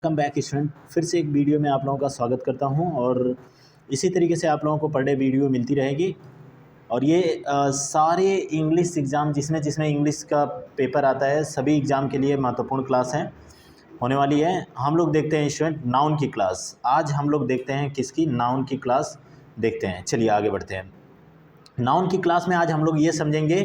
Welcome back student. फिर से एक वीडियो में आप लोगों का स्वागत करता हूं और इसी तरीके से आप लोगों को पर डे वीडियो मिलती रहेगी। और ये सारे इंग्लिश एग्ज़ाम जिसमें जिसमें इंग्लिश का पेपर आता है सभी एग्ज़ाम के लिए महत्वपूर्ण क्लास है होने वाली है। हम लोग देखते हैं स्टूडेंट नाउन की क्लास। आज हम लोग देखते हैं किसकी, नाउन की क्लास देखते हैं। चलिए आगे बढ़ते हैं। नाउन की क्लास में आज हम लोग ये समझेंगे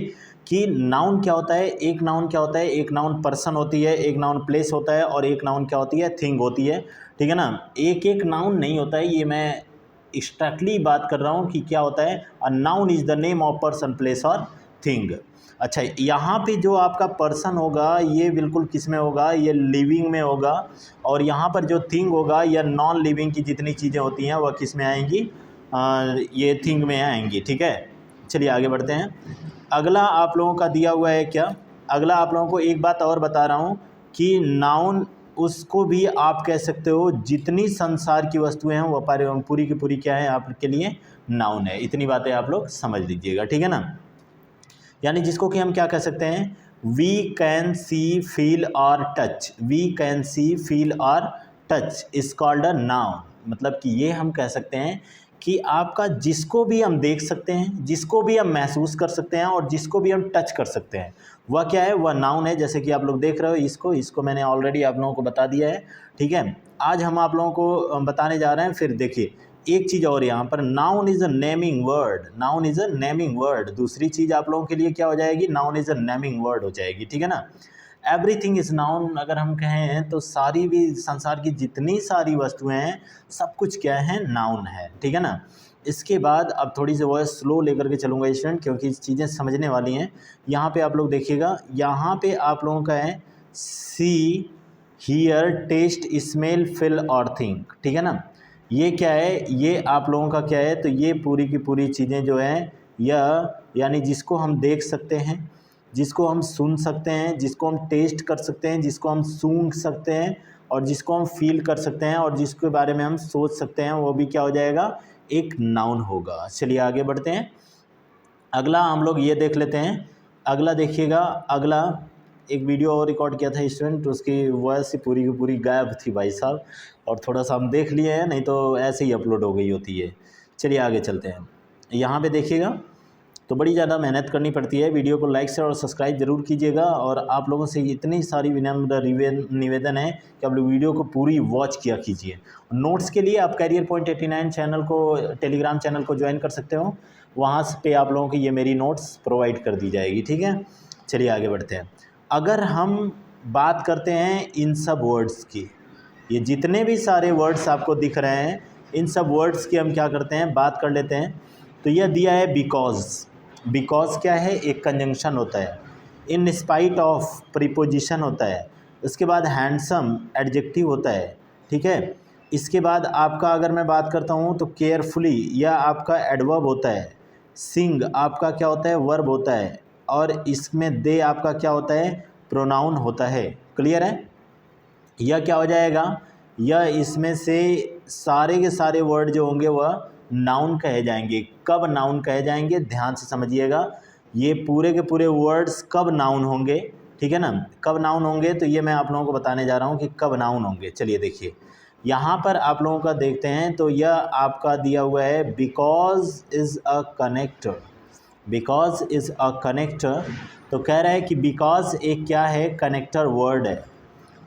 कि नाउन क्या होता है, एक नाउन क्या होता है। एक नाउन पर्सन होती है, एक नाउन प्लेस होता है और एक नाउन क्या होती है, थिंग होती है। ठीक है ना। एक एक नाउन नहीं होता है, ये मैं एक्स्ट्रैक्टली बात कर रहा हूँ कि क्या होता है। A noun is the name of person, place और थिंग। अच्छा, यहाँ पे जो आपका पर्सन होगा ये बिल्कुल किस में होगा, ये लिविंग में होगा। और यहाँ पर जो थिंग होगा या नॉन लिविंग की जितनी चीज़ें होती हैं वह किस में आएंगी, ये थिंग में आएंगी। ठीक है, चलिए आगे बढ़ते हैं। अगला आप लोगों का दिया हुआ है क्या, अगला आप लोगों को एक बात और बता रहा हूँ कि नाउन उसको भी आप कह सकते हो जितनी संसार की वस्तुएं हैं वह पूरी की पूरी क्या है आपके लिए, नाउन है। इतनी बातें आप लोग समझ लीजिएगा, ठीक है ना। यानी जिसको कि हम क्या कह सकते हैं, वी कैन सी, फील और touch. We can see, feel और touch is called a noun. मतलब कि ये हम कह सकते हैं कि आपका जिसको भी हम देख सकते हैं, जिसको भी हम महसूस कर सकते हैं और जिसको भी हम टच कर सकते हैं वह क्या है, वह नाउन है। जैसे कि आप लोग देख रहे हो इसको मैंने ऑलरेडी आप लोगों को बता दिया है। ठीक है, आज हम आप लोगों को बताने जा रहे हैं। फिर देखिए एक चीज़ और यहाँ पर, noun is a naming word. Noun is a naming word. दूसरी चीज़ आप लोगों के लिए क्या हो जाएगी, noun is a naming word हो जाएगी। ठीक है ना। एवरीथिंग इज़ नाउन अगर हम कहें तो सारी भी संसार की जितनी सारी वस्तुएं हैं सब कुछ क्या है, नाउन है। ठीक है ना। इसके बाद अब थोड़ी सी वॉइस स्लो लेकर के चलूँगा स्टूडेंट, क्योंकि चीज़ें समझने वाली हैं। यहाँ पे आप लोग देखिएगा, यहाँ पे आप लोगों का है सी, हियर, टेस्ट, स्मेल, फील और थिंक। ठीक है ना। ये क्या है, ये आप लोगों का क्या है, तो ये पूरी की पूरी चीज़ें जो हैं यह, यानी जिसको हम देख सकते हैं, जिसको हम सुन सकते हैं, जिसको हम टेस्ट कर सकते हैं, जिसको हम सूंघ सकते हैं और जिसको हम फील कर सकते हैं और जिसके बारे में हम सोच सकते हैं, वो भी क्या हो जाएगा, एक नाउन होगा। चलिए आगे बढ़ते हैं। अगला हम लोग ये देख लेते हैं। अगला देखिएगा, अगला एक वीडियो और रिकॉर्ड किया था स्टूडेंट, उसकी वॉइस पूरी की पूरी गायब थी भाई साहब, और थोड़ा सा हम देख लिए हैं, नहीं तो ऐसे ही अपलोड हो गई होती है। चलिए आगे चलते हैं। यहाँ पे देखिएगा तो बड़ी ज़्यादा मेहनत करनी पड़ती है। वीडियो को लाइक शेयर और सब्सक्राइब जरूर कीजिएगा। और आप लोगों से इतनी सारी विनम्र निवेदन है कि आप लोग वीडियो को पूरी वॉच किया कीजिए। नोट्स के लिए आप कैरियर पॉइंट 89 चैनल को, टेलीग्राम चैनल को ज्वाइन कर सकते हो। वहाँ पे आप लोगों को ये मेरी नोट्स प्रोवाइड कर दी जाएगी। ठीक है, चलिए आगे बढ़ते हैं। अगर हम बात करते हैं इन सब वर्ड्स की, ये जितने भी सारे वर्ड्स आपको दिख रहे हैं इन सब वर्ड्स की हम क्या करते हैं, बात कर लेते हैं। तो यह दिया है बिकॉज। बिकॉज क्या है, एक कंजंक्शन होता है। इन स्पाइट ऑफ प्रीपोजिशन होता है। उसके बाद हैंडसम एडजेक्टिव होता है। ठीक है, इसके बाद आपका अगर मैं बात करता हूँ तो केयरफुली यह आपका एडवर्ब होता है। सिंग आपका क्या होता है, वर्ब होता है। और इसमें दे आपका क्या होता है, प्रोनाउन होता है। क्लियर है। यह क्या हो जाएगा, यह इसमें से सारे के सारे वर्ड जो होंगे वह नाउन कहे जाएंगे। कब नाउन कहे जाएंगे, ध्यान से समझिएगा। ये पूरे के पूरे वर्ड्स कब नाउन होंगे, ठीक है ना, कब नाउन होंगे, तो ये मैं आप लोगों को बताने जा रहा हूँ कि कब नाउन होंगे। चलिए देखिए, यहाँ पर आप लोगों का देखते हैं तो यह आपका दिया हुआ है because is a connector. Because is a connector, तो कह रहा है कि बिकॉज एक क्या है, कनेक्टर वर्ड है।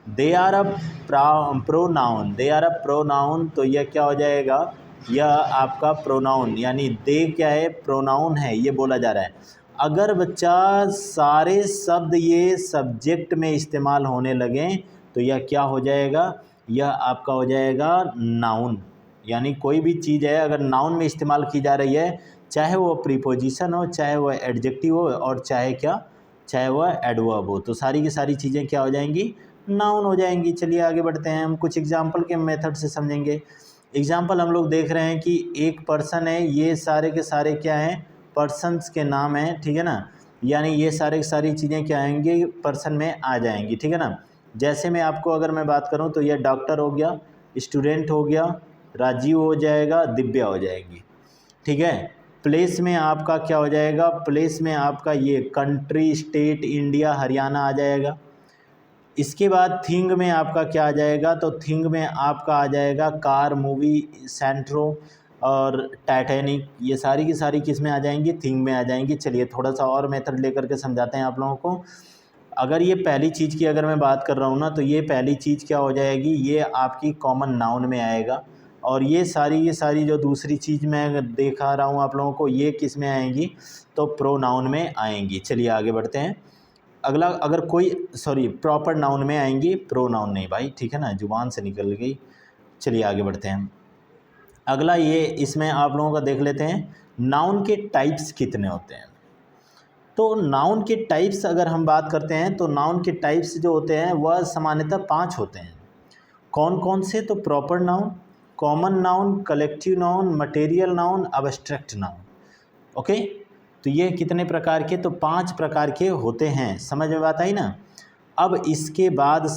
They are a pronoun, they are a pronoun, तो यह क्या हो जाएगा, यह आपका प्रोनाउन, यानी दे क्या है, प्रोनाउन है, ये बोला जा रहा है। अगर बच्चा सारे शब्द ये सब्जेक्ट में इस्तेमाल होने लगें तो यह क्या हो जाएगा, यह आपका हो जाएगा नाउन। यानी कोई भी चीज़ है अगर नाउन में इस्तेमाल की जा रही है, चाहे वो प्रीपोजिशन हो, चाहे वह एडजेक्टिव हो और चाहे क्या, चाहे वह एडवर्ब हो, तो सारी की सारी चीज़ें क्या हो जाएंगी, नाउन हो जाएंगी। चलिए आगे बढ़ते हैं, हम कुछ एग्जाम्पल के मेथड से समझेंगे। एग्जाम्पल हम लोग देख रहे हैं कि एक पर्सन है, ये सारे के सारे क्या हैं, पर्सन्स के नाम हैं। ठीक है ना, यानी ये सारे की सारी चीज़ें क्या आएंगी, पर्सन में आ जाएंगी। ठीक है ना। जैसे मैं आपको अगर मैं बात करूं तो ये डॉक्टर हो गया, स्टूडेंट हो गया, राजीव हो जाएगा, दिव्या हो जाएगी। ठीक है। प्लेस में आपका क्या हो जाएगा, प्लेस में आपका ये कंट्री, स्टेट, इंडिया, हरियाणा आ जाएगा। इसके बाद थिंग में आपका क्या आ जाएगा, तो थिंग में आपका आ जाएगा कार, मूवी, सेंट्रो और टाइटैनिक, ये सारी की सारी किस में आ जाएंगी, थिंग में आ जाएंगी। चलिए थोड़ा सा और मेथड लेकर के समझाते हैं आप लोगों को। अगर ये पहली चीज़ की अगर मैं बात कर रहा हूँ ना, तो ये पहली चीज़ क्या हो जाएगी, ये आपकी कॉमन नाउन में आएगा। और ये सारी जो दूसरी चीज़ मैं दिखा रहा हूँ आप लोगों को, ये किस में आएंगी, तो प्रोनाउन में आएंगी। चलिए आगे बढ़ते हैं। अगला, अगर कोई प्रॉपर नाउन में आएंगी, प्रोनाउन नहीं भाई, ठीक है ना, जुबान से निकल गई। चलिए आगे बढ़ते हैं। अगला ये इसमें आप लोगों का देख लेते हैं, नाउन के टाइप्स कितने होते हैं। तो नाउन के टाइप्स अगर हम बात करते हैं, तो नाउन के टाइप्स जो होते हैं वह सामान्यतः 5 होते हैं। कौन कौन से, तो proper noun, common noun, collective noun, material noun, abstract noun. Okay, तो ये कितने प्रकार के, तो 5 प्रकार के होते हैं। समझ में बात आई ना। अब इसके बाद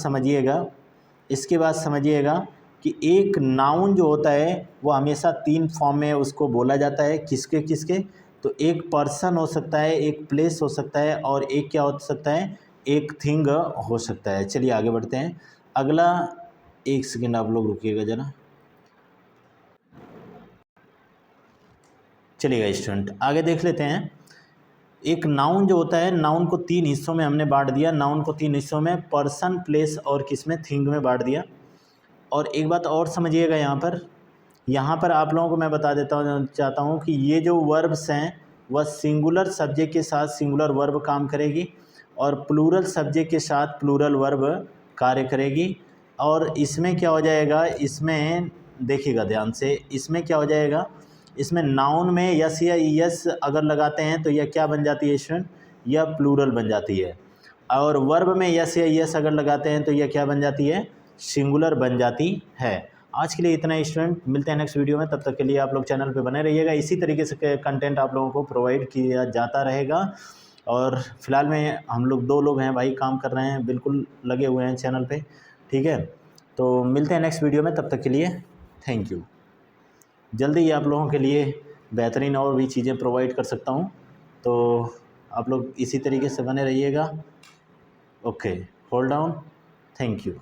समझिएगा कि एक नाउन जो होता है वो हमेशा 3 फॉर्म में उसको बोला जाता है। किसके किसके, तो एक पर्सन हो सकता है, एक प्लेस हो सकता है, और एक क्या हो सकता है, एक थिंग हो सकता है। चलिए आगे बढ़ते हैं। अगला, एक सेकेंड आप लोग रुकिएगा ज़रा। चलिएगा स्टूडेंट, आगे देख लेते हैं। एक नाउन जो होता है, नाउन को 3 हिस्सों में हमने बांट दिया। नाउन को 3 हिस्सों में, पर्सन, प्लेस और किसमें, थिंग में बांट दिया। और एक बात और समझिएगा, यहाँ पर आप लोगों को मैं बता देता चाहता हूँ कि ये जो वर्ब्स हैं वह सिंगुलर सब्जेक्ट के साथ सिंगुलर वर्ब काम करेगी, और प्लूरल सब्जेक्ट के साथ प्लूरल वर्ब कार्य करेगी। और इसमें क्या हो जाएगा, इसमें देखिएगा ध्यान से, इसमें क्या हो जाएगा, इसमें नाउन में यस या यस अगर लगाते हैं तो यह क्या बन जाती है स्टूडेंट, यह प्लूरल बन जाती है। और वर्ब में यस या यस अगर लगाते हैं तो यह क्या बन जाती है, सिंगुलर बन जाती है। आज के लिए इतना ही स्टूडेंट, मिलते हैं नेक्स्ट वीडियो में। तब तक के लिए आप लोग चैनल पे बने रहिएगा। इसी तरीके से कंटेंट आप लोगों को प्रोवाइड किया जाता रहेगा। और फिलहाल में हम लोग 2 लोग हैं भाई, काम कर रहे हैं, बिल्कुल लगे हुए हैं चैनल पे, ठीक है। तो मिलते हैं नेक्स्ट वीडियो में, तब तक के लिए थैंक यू। जल्दी ही आप लोगों के लिए बेहतरीन और भी चीज़ें प्रोवाइड कर सकता हूँ, तो आप लोग इसी तरीके से बने रहिएगा। Okay, hold down, thank you.